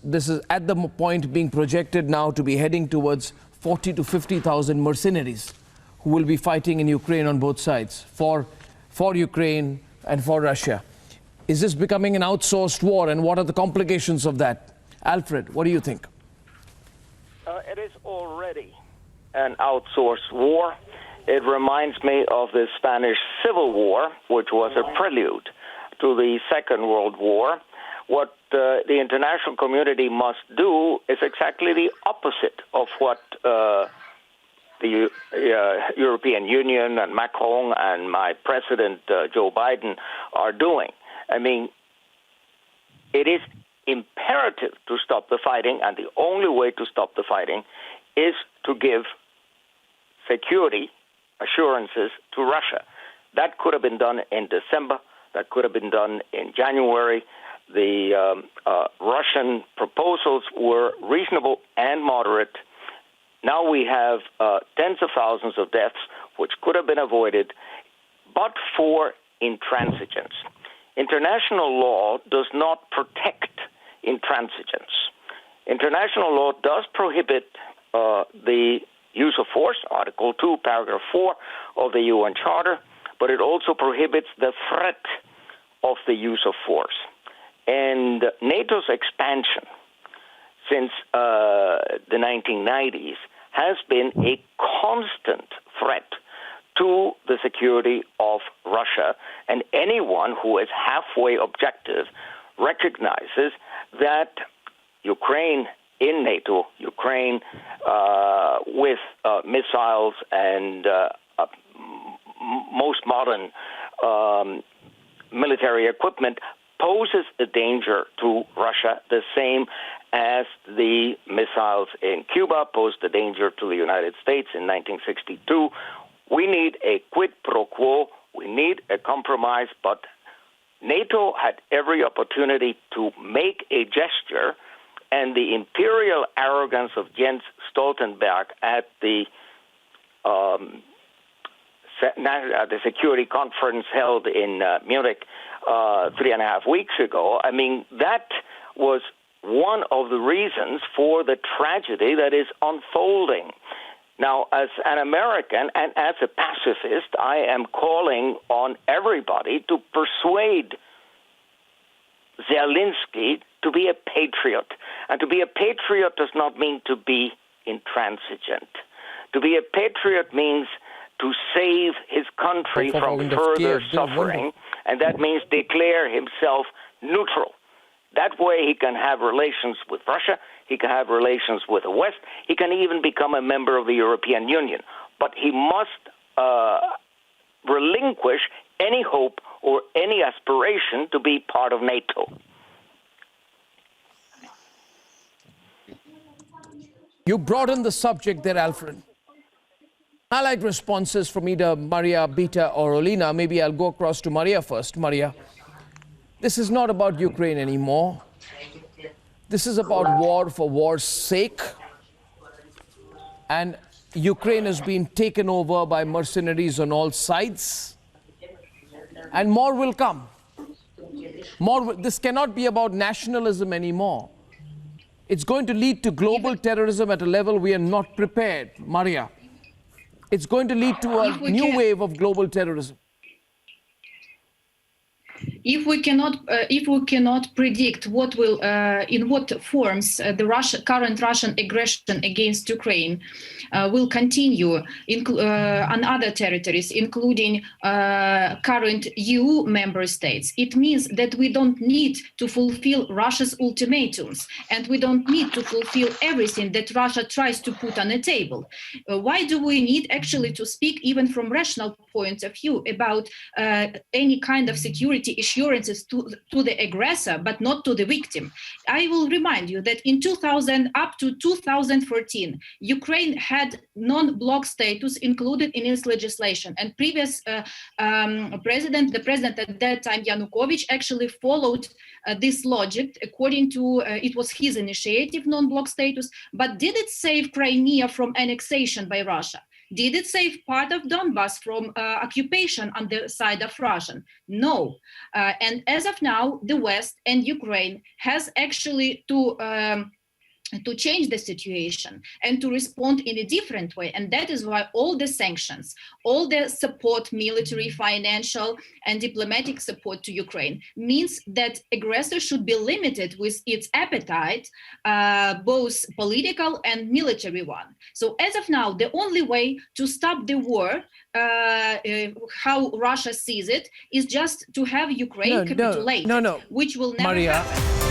this is at the point being projected now to be heading towards 40 to 50,000 mercenaries who will be fighting in Ukraine on both sides for Ukraine and for Russia. Is this becoming an outsourced war, and what are the complications of that? Alfred, what do you think? It is already an outsourced war. It reminds me of the Spanish Civil War, which was a prelude to the Second World War. What the international community must do is exactly the opposite of what the European Union and Macron and my president, Joe Biden, are doing. I mean, it is imperative to stop the fighting, and the only way to stop the fighting is to give security assurances to Russia. That could have been done in December. That could have been done in January. The Russian proposals were reasonable and moderate. Now we have tens of thousands of deaths, which could have been avoided, but for intransigence. International law does not protect intransigence. International law does prohibit the use of force, Article 2, Paragraph 4 of the UN Charter, but it also prohibits the threat of the use of force. And NATO's expansion since the 1990s has been a constant threat to the security of Russia, and anyone who is halfway objective recognizes that Ukraine in NATO, Ukraine with missiles and most modern military equipment poses a danger to Russia, the same as the missiles in Cuba posed a danger to the United States in 1962. We need a quid pro quo. We need a compromise, but NATO had every opportunity to make a gesture, and the imperial arrogance of Jens Stoltenberg at the security conference held in Munich 3.5 weeks ago, I mean, that was one of the reasons for the tragedy that is unfolding. Now, as an American and as a pacifist, I am calling on everybody to persuade Zelensky to be a patriot. And to be a patriot does not mean to be intransigent. To be a patriot means to save his country from further suffering, and that means declare himself neutral. That way he can have relations with Russia, he can have relations with the West, he can even become a member of the European Union. But he must relinquish any hope or any aspiration to be part of NATO. You broaden the subject there, Alfred. Allied responses from either Maria, Bita, or Olena. Maybe I'll go across to Maria first. Maria, this is not about Ukraine anymore. This is about war for war's sake. And Ukraine has been taken over by mercenaries on all sides. And more will come. This cannot be about nationalism anymore. It's going to lead to global terrorism at a level we are not prepared, Maria. It's going to lead to a new wave of global terrorism. If we cannot predict what will, in what forms the current Russian aggression against Ukraine will continue on other territories, including current EU member states, it means that we don't need to fulfill Russia's ultimatums, and we don't need to fulfill everything that Russia tries to put on the table. Why do we need actually to speak, even from rational point of view, about any kind of security assurances to the aggressor, but not to the victim? I will remind you that in 2000 up to 2014, Ukraine had non-bloc status included in its legislation, and previous the president at that time, Yanukovych, actually followed this logic. According to it was his initiative, non-bloc status. But did it save Crimea from annexation by Russia? Did it save part of Donbas from occupation on the side of Russian? No. And as of now, the West and Ukraine has actually to change the situation and to respond in a different way. And that is why all the sanctions, all the support, military, financial, and diplomatic support to Ukraine means that aggressor should be limited with its appetite, both political and military one. So as of now, the only way to stop the war, how Russia sees it, is just to have Ukraine capitulate, which will never happen.